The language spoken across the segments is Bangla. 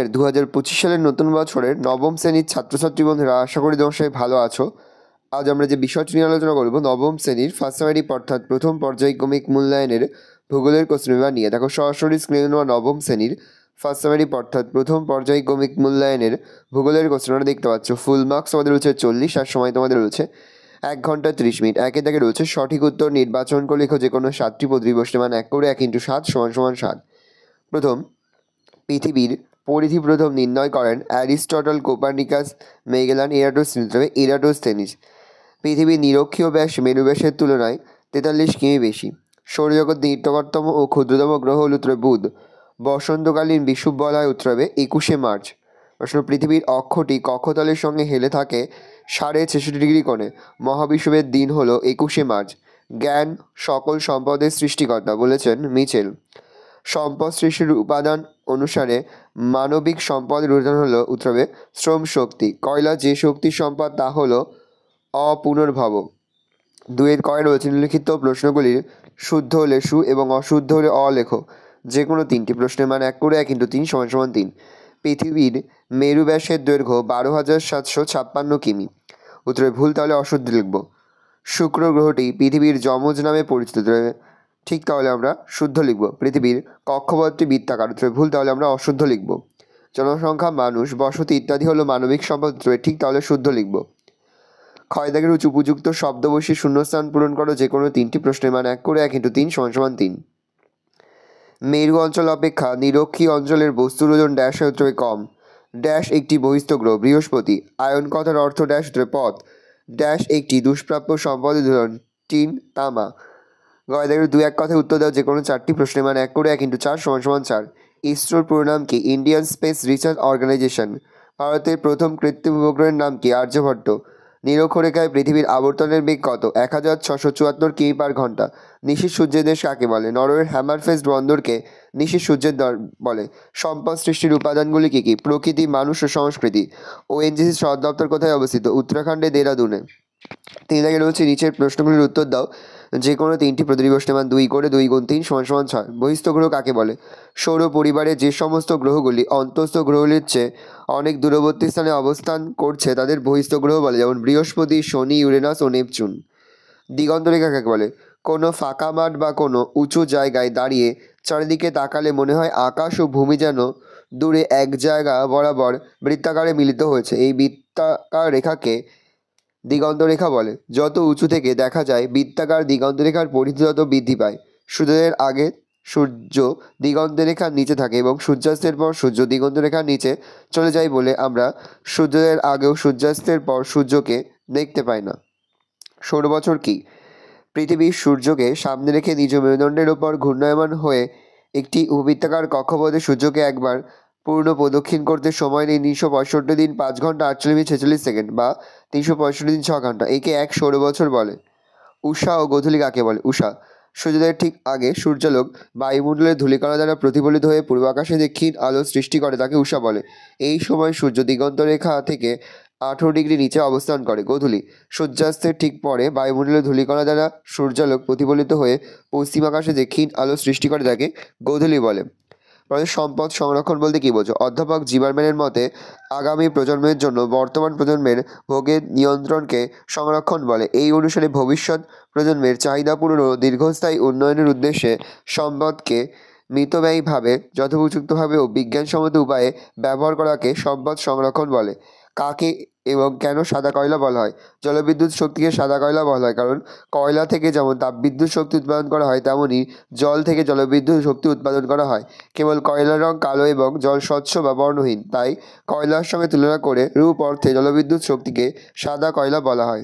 তোমাদের 2025 সালের নতুন বছরের নবম শ্রেণীর ছাত্রছাত্রী বন্ধুরা, আশা করি তোমার সবাই ভালো আছো। আজ আমরা যে বিষয়টি নিয়ে আলোচনা করবো, নবম শ্রেণীর ফার্স্ট সেমিস্টার অর্থাৎ প্রথম পর্যায়ক্রমিক মূল্যায়নের ভূগোলের কোশ্চেন পেপার নিয়ে। দেখো সরাসরি স্ক্রিনে নেওয়া নবম শ্রেণীর ফার্স্ট সেমিস্টার অর্থাৎ প্রথম পর্যায়ক্রমিক মূল্যায়নের ভূগোলের কোশ্চেনটা দেখতে পাচ্ছ। ফুল মার্কস আমাদের রয়েছে 40, আর সময় তোমাদের রয়েছে 1 ঘন্টা 30 মিনিট। একে দাগে রয়েছে সঠিক উত্তর নির্বাচন করে লেখো যে কোনো 7টি পদ্ধতি বসতে, মানে 1 করে 1 × 7 = 7। প্রথম, পৃথিবীর পরিধি প্রথম নির্ণয় করেন অ্যারিস্টটল, কোপার্নিকাস, মেগেলান, এরাটোস্থেনিস। পৃথিবীর নিরক্ষীয় ব্যাস মেরু ব্যাসের তুলনায় 43 কিমি বেশি। সৌরজগৎ নিকটতম ও ক্ষুদ্রতম গ্রহ হল উত্তরে বুধ। বসন্তকালীন বিষুব বলা হয় উত্তরে 21শে মার্চ। প্রশ্ন, পৃথিবীর অক্ষটি কক্ষতলের সঙ্গে হেলে থাকে 66.5 ডিগ্রি কোণে। মহাবিষুবের দিন হল 21শে মার্চ। জ্ঞান সকল সম্পদের সৃষ্টিকর্তা বলেছেন মিচেল। সম্পদ সৃষ্টির উপাদান অনুসারে মানবিক সম্পদের উদাহরণ হলো উত্তরে শ্রম শক্তি। কয়লা যে শক্তির সম্পদ তা হলো অপুনর্ভব। 2-এর কয় রয়েছে নিম্নলিখিত প্রশ্নগুলির শুদ্ধ হলে সু এবং অশুদ্ধ হলে অ লেখো। যে কোনো 3টি প্রশ্নের মান 1 করে 1 × 3 = 3। পৃথিবীর মেরু ব্যাসের দৈর্ঘ্য 12,756 কিমি। উত্তরে ভুল, তাহলে অশুদ্ধ লিখব। শুক্র গ্রহটি পৃথিবীর যমজ নামে পরিচিত, ঠিক, তাহলে আমরা শুদ্ধ লিখব। পৃথিবীর কক্ষপথটি বৃত্তাকার, উত্তরে ভুল, তাহলে আমরা অশুদ্ধ লিখব। জনসংখ্যা, মানুষ, বসতি ইত্যাদি হলো মানবিক সম্পদ, উত্তরে ঠিক, তাহলে শুদ্ধ লিখব। ক্ষয় দাগের উপযুক্ত শব্দ বসিয়ে শূন্যস্থান পূরণ করো। যে কোনো 3টি প্রশ্নের মান 1 করে 1 × 3 = 3। মেরু অঞ্চল অপেক্ষা নিরক্ষীয় অঞ্চলের বস্তুর ওজন ড্যাশ এর উত্তরে কম। ড্যাশ একটি বহিস্থ গ্রহ বৃহস্পতি। আয়ন কথার অর্থ ড্যাশ, উত্তরে পথ। ড্যাশ একটি দুষ্প্রাপ্য সম্পদের উদাহরণ টিন, তামা। গয় দাগের 2-1 কথায় উত্তর দাও। যে কোনো 4টি প্রশ্নের মান 1 করে 1 × 4 = 4। ইসরোর পুরো নাম কি? Indian space research organisation. ভারতের প্রথম কৃত্রিম উপগ্রহের নাম কি? আর্যভট্ট। নিরক্ষরেখায় পৃথিবীর আবর্তনের বেগ কত? 1674 কিমি/ঘন্টা। নিশীথ সূর্যের দেশ কাকে বলে? নরওয়ের হ্যামারফেস্ট বন্দরকে নিশীথ সূর্যের দ্বার বলে। সম্পদ সৃষ্টির উপাদানগুলি কী কী? প্রকৃতি, মানুষ ও সংস্কৃতি। ওএনজিসির সদর দপ্তর কোথায় অবস্থিত? উত্তরাখণ্ডে, দেরাদুনে। 3 দাগে রয়েছে নিচের প্রশ্নগুলির উত্তর দাও। যে কোনো 3টি প্রতিটি প্রশ্নের মান 2 করে 2 × 3 = 6। বহিস্থ গ্রহ কাকে বলে? সৌর পরিবারে যে সমস্ত গ্রহগুলি অন্তঃস্থ গ্রহগুলির চেয়ে অনেক দূরবর্তী স্থানে অবস্থান করছে তাদের বহিস্থ গ্রহ বলে, যেমন বৃহস্পতি, শনি, ইউরেনাস ও নেপচুন। দিগন্তরেখা কাকে বলে? কোনো ফাঁকা মাঠ বা কোনো উঁচু জায়গায় দাঁড়িয়ে চারিদিকে তাকালে মনে হয় আকাশ ও ভূমি যেন দূরে এক জায়গা বরাবর বৃত্তাকারে মিলিত হয়েছে। এই বৃত্তাকার রেখাকে দিগন্তরেখা বলে। যত উঁচু থেকে দেখা যায় বৃত্তাকার দিগন্তরেখার পরিধি তত বৃদ্ধি পায়। সূর্যোদয়ের আগে সূর্য দিগন্তরেখার নিচে থাকে এবং সূর্যাস্তের পর সূর্য দিগন্তরেখার নিচে চলে যায় বলে আমরা সূর্যোদয়ের আগেও সূর্যাস্তের পর সূর্যকে দেখতে পাই না। সৌর বছর কি? পৃথিবী সূর্যকে সামনে রেখে নিজ মেরুদণ্ডের ওপর ঘূর্ণায়মান হয়ে একটি উপবৃত্তাকার কক্ষপথে সূর্যকে একবার পূর্ণ প্রদক্ষিণ করতে সময় নেই 365 দিন 5 ঘন্টা 48 মিনিট 46 সেকেন্ড বা 365 দিন 6 ঘন্টা। একে এক সৌর বছর বলে। উষা ও গোধূলি কাকে বলে? উষা সূর্যোদয়ের ঠিক আগে সূর্যালোক বায়ুমণ্ডলের ধূলিকণা দ্বারা প্রতিফলিত হয়ে পূর্বাকাশে যে ক্ষীণ আলো সৃষ্টি করে তাকে উষা বলে। এই সময় সূর্য দিগন্তরেখা থেকে 18 ডিগ্রি নিচে অবস্থান করে। গোধূলি সূর্যাস্তের ঠিক পরে বায়ুমণ্ডলের ধূলিকণা দ্বারা সূর্যালোক প্রতিফলিত হয়ে পশ্চিমাকাশে যে ক্ষীণ আলো সৃষ্টি করে তাকে গোধূলি বলে। সম্পদ সংরক্ষণ বলতে কী বোঝো? অধ্যাপক জিবারম্যানের মতে আগামী প্রজন্মের জন্য বর্তমান প্রজন্মের ভোগের নিয়ন্ত্রণকে সংরক্ষণ বলে। এই অনুসারে ভবিষ্যৎ প্রজন্মের চাহিদা পূরণ ও দীর্ঘস্থায়ী উন্নয়নের উদ্দেশ্যে সম্পদকে মিতব্যয়ীভাবে যথোপযুক্তভাবে ও বিজ্ঞানসম্মত উপায়ে ব্যবহার করাকে সম্পদ সংরক্ষণ বলে। কাকে এবং কেন সাদা কয়লা বলা হয়? জলবিদ্যুৎ শক্তিকে সাদা কয়লা বলা হয় কারণ কয়লা থেকে যেমন তাপবিদ্যুৎ শক্তি উৎপাদন করা হয় তেমনি জল থেকে জলবিদ্যুৎ শক্তি উৎপাদন করা হয়। কেবল কয়লার রং কালো এবং জল স্বচ্ছ বা বর্ণহীন, তাই কয়লার সঙ্গে তুলনা করে রূপ অর্থে জলবিদ্যুৎ শক্তিকে সাদা কয়লা বলা হয়।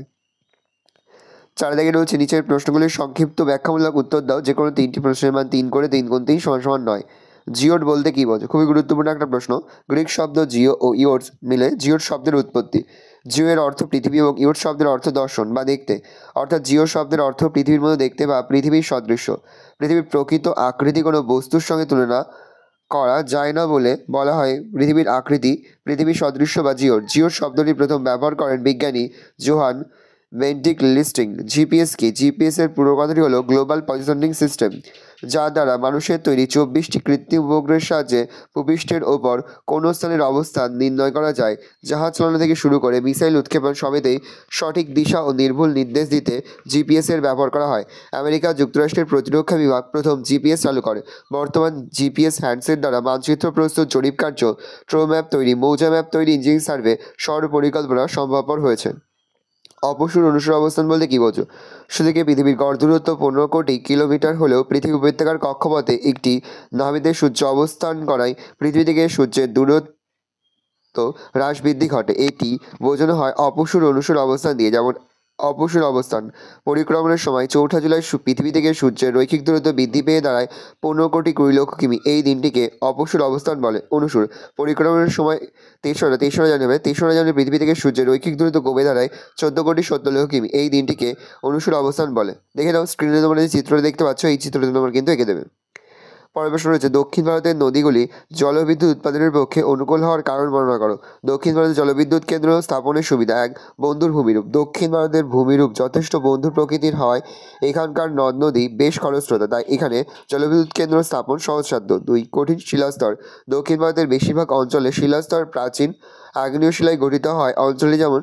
4 দাগে রয়েছে নিচের প্রশ্নগুলির সংক্ষিপ্ত ব্যাখ্যামূলক উত্তর দাও। যে কোনো 3টি প্রশ্নের মান 3 করে 3 × 3 = 9। জিওড বলতে কী বোঝো? খুবই গুরুত্বপূর্ণ একটা প্রশ্ন। গ্রিক শব্দ জিও ও ইওডস মিলে জিওড শব্দের উৎপত্তি। জিও এর অর্থ পৃথিবী এবং ইওড শব্দের অর্থ দর্শন বা দেখতে, অর্থাৎ জিও শব্দের অর্থ পৃথিবীর মতো দেখতে বা পৃথিবীর সদৃশ্য। পৃথিবীর প্রকৃত আকৃতি কোনো বস্তুর সঙ্গে তুলনা করা যায় না বলে বলা হয় পৃথিবীর আকৃতি পৃথিবীর সদৃশ্য বা জিওড। জিওড শব্দটি প্রথম ব্যবহার করেন বিজ্ঞানী জোহান বেন্টিক লিস্টিং। জিপিএস কি? জিপিএস এর পুরো কথাটি হলো গ্লোবাল পজিশনিং সিস্টেম। যার দ্বারা মানুষের তৈরি 24টি কৃত্রিম উপগ্রহের সাহায্যে ভূপৃষ্ঠের ওপর কোনো স্থানের অবস্থান নির্ণয় করা যায়। জাহাজ চালানো থেকে শুরু করে মিসাইল উৎক্ষেপণ সবেতেই সঠিক দিশা ও নির্ভুল নির্দেশ দিতে জিপিএসের ব্যবহার করা হয়। আমেরিকা যুক্তরাষ্ট্রের প্রতিরক্ষা বিভাগ প্রথম জিপিএস চালু করে। বর্তমান জিপিএস হ্যান্ডসেট দ্বারা মানচিত্র প্রস্তুত, জরিপ কার্য, ট্রো ম্যাপ তৈরি, মৌজা ম্যাপ তৈরি, ইঞ্জিনিয়ারিং সার্ভে, শহর পরিকল্পনা সম্ভবপর হয়েছে। অপসূর অনুসর অবস্থান বলতে কী বোঝো? সুদিকে পৃথিবীর গড় দূরত্ব 15 কোটি কিলোমিটার হলেও পৃথিবী উপত্যকার কক্ষপথে একটি নাভিতে সূর্য অবস্থান করায় পৃথিবী থেকে সূর্যের দূরত্ব হ্রাস বৃদ্ধি ঘটে। এটি বোঝানো হয় অপসূর অনুসর অবস্থান দিয়ে। যেমন অপসূর অবস্থান পরিক্রমণের সময় 4 জুলাই পৃথিবী থেকে সূর্যের রৈখিক দূরত্ব বৃদ্ধি পেয়ে দাঁড়ায় 15 কোটি 20 লক্ষ কিমি। এই দিনটিকে অপসূর অবস্থান বলে। অনুসূর পরিক্রমণের সময় 3রা জানুয়ারি পৃথিবী থেকে সূর্যের রৈখিক দূরত্ব কমে দাঁড়ায় 14 কোটি 70 লক্ষ কিমি। এই দিনটিকে অনুসূর অবস্থান বলে। দেখে নাও স্ক্রিনে তোমরা যে চিত্রটা দেখতে পাচ্ছ, এই চিত্রটা তোমরা কিন্তু এঁকে দেবে। পরের প্রশ্ন রয়েছে, দক্ষিণ ভারতের নদীগুলি জলবিদ্যুৎ উৎপাদনের পক্ষে অনুকূল হওয়ার কারণ বর্ণনা করো। দক্ষিণ ভারতে জলবিদ্যুৎ কেন্দ্র স্থাপনের সুবিধা। 1. বন্ধুর ভূমিরূপ। দক্ষিণ ভারতের ভূমিরূপ যথেষ্ট বন্ধু প্রকৃতির হওয়ায় এখানকার নদ নদী বেশ খরস্রোতা, তাই এখানে জলবিদ্যুৎ কেন্দ্র স্থাপন সহজসাধ্য। 2. কঠিন শিলাস্তর। দক্ষিণ ভারতের বেশিরভাগ অঞ্চলে শিলাস্তর প্রাচীন আগ্নেয় শিলায় গঠিত হয়। অঞ্চলটি যেমন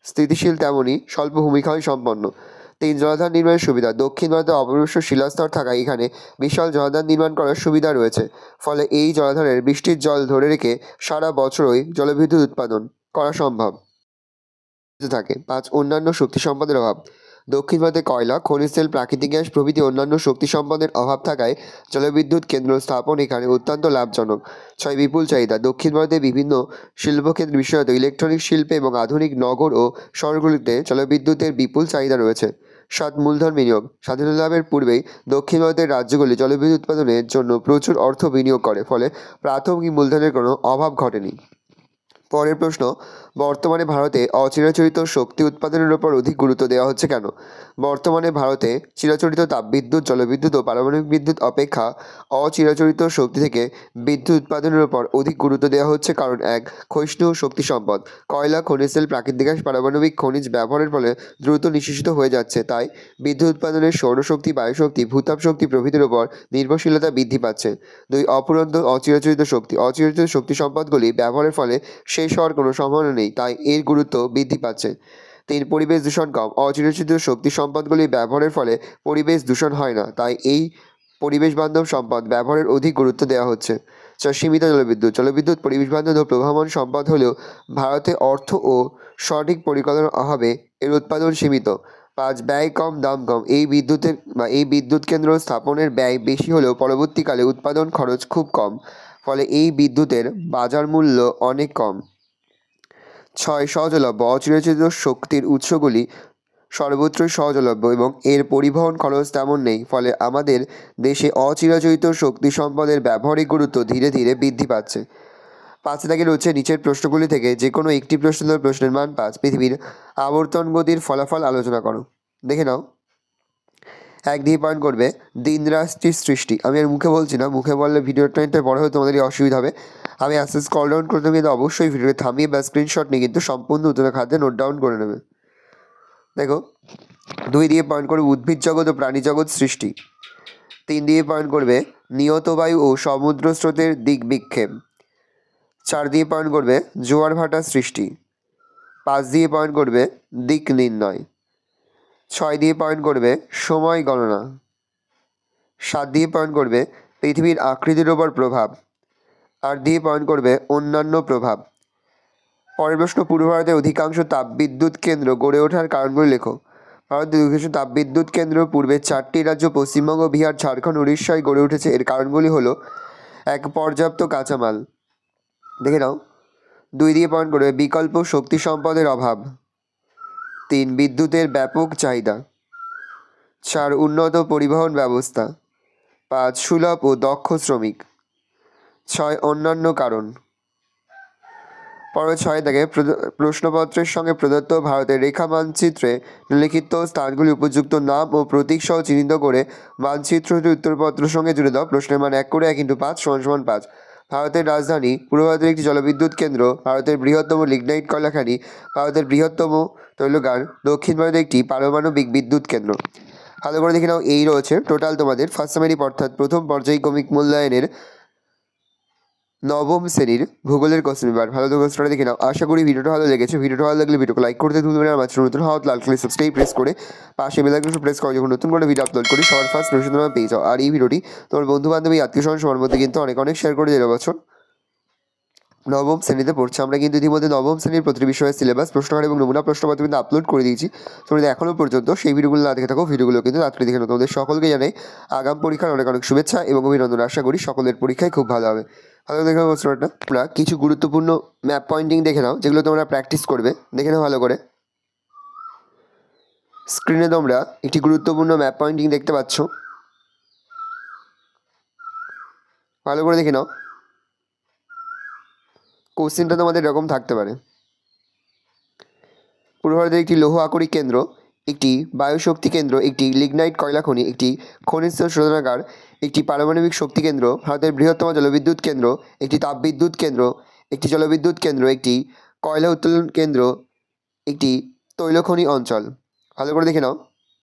স্থিতিশীল তেমনই স্বল্প ভূমিক্ষয় সম্পন্ন। 3. জলাধার নির্মাণের সুবিধা। দক্ষিণ ভারতে অপভ্রংশ শিলাস্তর থাকায় এখানে বিশাল জলাধার নির্মাণ করার সুবিধা রয়েছে। ফলে এই জলাধারের বৃষ্টির জল ধরে রেখে সারা বছরই জলবিদ্যুৎ উৎপাদন করা সম্ভব থাকে। 5. অন্যান্য শক্তি সম্পদের অভাব। দক্ষিণ ভারতে কয়লা, খনিজ তেল, প্রাকৃতিক গ্যাস প্রভৃতি অন্যান্য শক্তি সম্পদের অভাব থাকায় জলবিদ্যুৎ কেন্দ্র স্থাপন এখানে অত্যন্ত লাভজনক। 6. বিপুল চাহিদা। দক্ষিণ ভারতে বিভিন্ন শিল্পক্ষেত্র, বিশেষত ইলেকট্রনিক শিল্পে এবং আধুনিক নগর ও শহরগুলিতে জলবিদ্যুতের বিপুল চাহিদা রয়েছে। 7. মূলধন বিনিয়োগ। স্বাধীনতা লাভের পূর্বেই দক্ষিণ ভারতের রাজ্যগুলি জলবিদ্যুৎ উৎপাদনের জন্য প্রচুর অর্থ বিনিয়োগ করে, ফলে প্রাথমিক মূলধনের কোনো অভাব ঘটেনি। পরের প্রশ্ন, বর্তমানে ভারতে অচিরাচরিত শক্তি উৎপাদনের উপর অধিক গুরুত্ব দেওয়া হচ্ছে কেন? বর্তমানে ভারতে চিরাচরিত তাপবিদ্যুৎ, জলবিদ্যুৎ ও পারমাণবিক বিদ্যুৎ অপেক্ষা অচিরাচরিত শক্তি থেকে বিদ্যুৎ উৎপাদনের উপর অধিক গুরুত্ব দেওয়া হচ্ছে কারণ 1. ক্ষয়িষ্ণু শক্তি সম্পদ। কয়লা, খনিজ তেল, প্রাকৃতিক গ্যাস, পারমাণবিক খনিজ ব্যবহারের ফলে দ্রুত নিঃশেষিত হয়ে যাচ্ছে, তাই বিদ্যুৎ উৎপাদনের সৌরশক্তি, বায়ুশক্তি, ভূতাপ শক্তি প্রভৃতির উপর নির্ভরশীলতা বৃদ্ধি পাচ্ছে। 2. অফুরন্ত অচিরাচরিত শক্তি। অচিরাচরিত শক্তি সম্পদগুলি ব্যবহারের ফলে শেষ হওয়ার কোনো সম্ভাবনা নেই, তাই এর গুরুত্ব বৃদ্ধি পাচ্ছে। 3. পরিবেশ দূষণ কম। অচিরাচরিত শক্তি সম্পদগুলি ব্যবহারের ফলে পরিবেশ দূষণ হয় না, তাই এই পরিবেশ বান্ধব সম্পদ ব্যবহারের অধিক গুরুত্ব দেওয়া হচ্ছে। 4. সীমিত জলবিদ্যুৎ। জলবিদ্যুৎ পরিবেশ বান্ধব ও প্রবাহমান সম্পদ হলেও ভারতে অর্থ ও সঠিক পরিকল্পনার অভাবে এর উৎপাদন সীমিত। 5. ব্যয় কম, দাম কম। এই বিদ্যুৎ কেন্দ্র স্থাপনের ব্যয় বেশি হলেও পরবর্তীকালে উৎপাদন খরচ খুব কম, ফলে এই বিদ্যুতের বাজার মূল্য অনেক কম। 6. সহজলভ্য। অচিরাচরিত শক্তির উৎসগুলি সর্বত্রই সহজলভ্য এবং এর পরিবহন খরচ তেমন নেই, ফলে আমাদের দেশে অচিরাচরিত শক্তি সম্পদের ব্যবহারিক গুরুত্ব ধীরে ধীরে বৃদ্ধি পাচ্ছে। 5 দাগে রয়েছে নিচের প্রশ্নগুলি থেকে যে কোনো একটি প্রশ্নের মান 5। পৃথিবীর আবর্তন গতির ফলাফল আলোচনা করো। দেখে নাও। 1 দিয়ে পয়েন্ট করবে দিন রাশির সৃষ্টি। আমি আর মুখে বলছি না, মুখে বললে ভিডিওটা বড় হয়ে তোমাদেরই অসুবিধা হবে। আমি আস্তে আস্তে স্ক্রল ডাউন করতে কিন্তু অবশ্যই ভিডিওকে থামিয়ে বা স্ক্রিনশট নিয়ে কিন্তু সম্পূর্ণ উত্তরের খাদ্যে নোট ডাউন করে নেবে। দেখো, 2 দিয়ে পয়েন্ট করবে উদ্ভিদ জগৎ ও প্রাণী জগৎ সৃষ্টি। 3 দিয়ে পয়েন্ট করবে নিয়ত বায়ু ও সমুদ্র স্রোতের দিক বিক্ষেপ। 4 দিয়ে পয়েন্ট করবে জোয়ার ভাটা সৃষ্টি। 5 দিয়ে পয়েন্ট করবে দিক নির্ণয়। 6 দিয়ে পয়েন্ট করবে সময় গণনা। 7 দিয়ে পয়েন্ট করবে পৃথিবীর আকৃতির ওপর প্রভাব। 8 দিয়ে পয়েন্ট করবে অন্যান্য প্রভাব। পরের প্রশ্ন, পূর্ব ভারতের অধিকাংশ তাপবিদ্যুৎ কেন্দ্র গড়ে ওঠার কারণগুলি লেখো। ভারতের অধিকাংশ তাপবিদ্যুৎ কেন্দ্র পূর্বের 4টি রাজ্য পশ্চিমবঙ্গ, বিহার, ঝাড়খণ্ড, উড়িষ্যায় গড়ে উঠেছে। এর কারণগুলি হলো 1. পর্যাপ্ত কাঁচামাল। দেখে নাও। 2 দিয়ে পয়েন্ট করবে বিকল্প শক্তি সম্পদের অভাব। 3. বিদ্যুতের ব্যাপক চাহিদা। 4. উন্নত পরিবহন ব্যবস্থা। 5. সুলভ ও দক্ষ শ্রমিক। 6. অন্যান্য কারণ। পরের 6 থেকে প্রশ্নপত্রের সঙ্গে প্রদত্ত ভারতের রেখা মানচিত্রে নিম্নলিখিত স্থানগুলি উপযুক্ত নাম ও প্রতীক সহ চিহ্নিত করে মানচিত্রটি উত্তরপত্রের সঙ্গে জুড়ে দাও। প্রশ্নের মান 1 করে 1 × 5 = 5। ভারতের রাজধানী, পূর্ব ভারতের একটি জলবিদ্যুৎ কেন্দ্র, ভারতের বৃহত্তম লিগনাইট কয়লা খনি, ভারতের বৃহত্তম তৈলগার, দক্ষিণ ভারতের একটি পারমাণবিক বিদ্যুৎ কেন্দ্র। ভালো করে দেখে নাও, এই রয়েছে টোটাল তোমাদের ফার্স্ট সামারি অর্থাৎ প্রথম পর্যায়ক্রমিক মূল্যায়নের নবম শ্রেণীর ভূগোলের কোশ্চেন পেপার। ভালো তো কোশ্চেনটা দেখে নাও। আশা করি ভিডিওটা ভালো লেগেছে। ভিডিওটা ভালো লাগলে ভিডিওকে লাইক করতে ভুলবে না। আমার নতুন হওয়া লাল কালার সাবস্ক্রাইব প্রেস করে পাশে বেল আইকনটা প্রেস করে যখন নতুন করে ভিডিও আপলোড করি সবার ফার্স্ট নোটিফিকেশন তোমরা পেয়ে যাও। আর এই ভিডিওটি তোমার বন্ধু বান্ধবী আত্মীয় স্বজন সবার মধ্যে কিন্তু অনেক অনেক শেয়ার করে দিলে বছর নবম শ্রেণীতে পড়ছে। আমরা কিন্তু ইতিমধ্যে নবম শ্রেণীর প্রতিটি বিষয়ের সিলেবাস, প্রশ্নকার এবং নমুনা প্রশ্নপত্র কিন্তু আপলোড করে দিয়েছি। তোমরা এখনও পর্যন্ত সেই ভিডিওগুলো না দেখে থাকো, ভিডিওগুলো কিন্তু তাড়াতাড়ি দেখে নাও। তোমাদের সকলকে জানাই আগাম পরীক্ষার অনেক অনেক শুভেচ্ছা এবং অভিনন্দন। আশা করি সকলের পরীক্ষায় খুব ভালো হবে। ভালো দেখে নাও প্রশ্নটা। তোমরা কিছু গুরুত্বপূর্ণ ম্যাপ পয়েন্টিং দেখে নাও, যেগুলো তোমরা প্র্যাকটিস করবে। দেখে নাও ভালো করে। স্ক্রিনে তোমরা একটি গুরুত্বপূর্ণ ম্যাপ পয়েন্টিং দেখতে পাচ্ছ। ভালো করে দেখে নাও। কোশ্চেনটা তোমাদের এরকম থাকতে পারে: পূর্ব ভারতের একটি লৌহ আকরিক কেন্দ্র, একটি বায়ুশক্তি কেন্দ্র, একটি লিগনাইট কয়লা খনি, একটি খনিজ তেল শোধনাগার, একটি পারমাণবিক শক্তি কেন্দ্র, ভারতের বৃহত্তম জলবিদ্যুৎ কেন্দ্র, একটি তাপবিদ্যুৎ কেন্দ্র, একটি জলবিদ্যুৎ কেন্দ্র, একটি কয়লা উত্তোলন কেন্দ্র, একটি তৈল খনি অঞ্চল। ভালো করে দেখে নাও।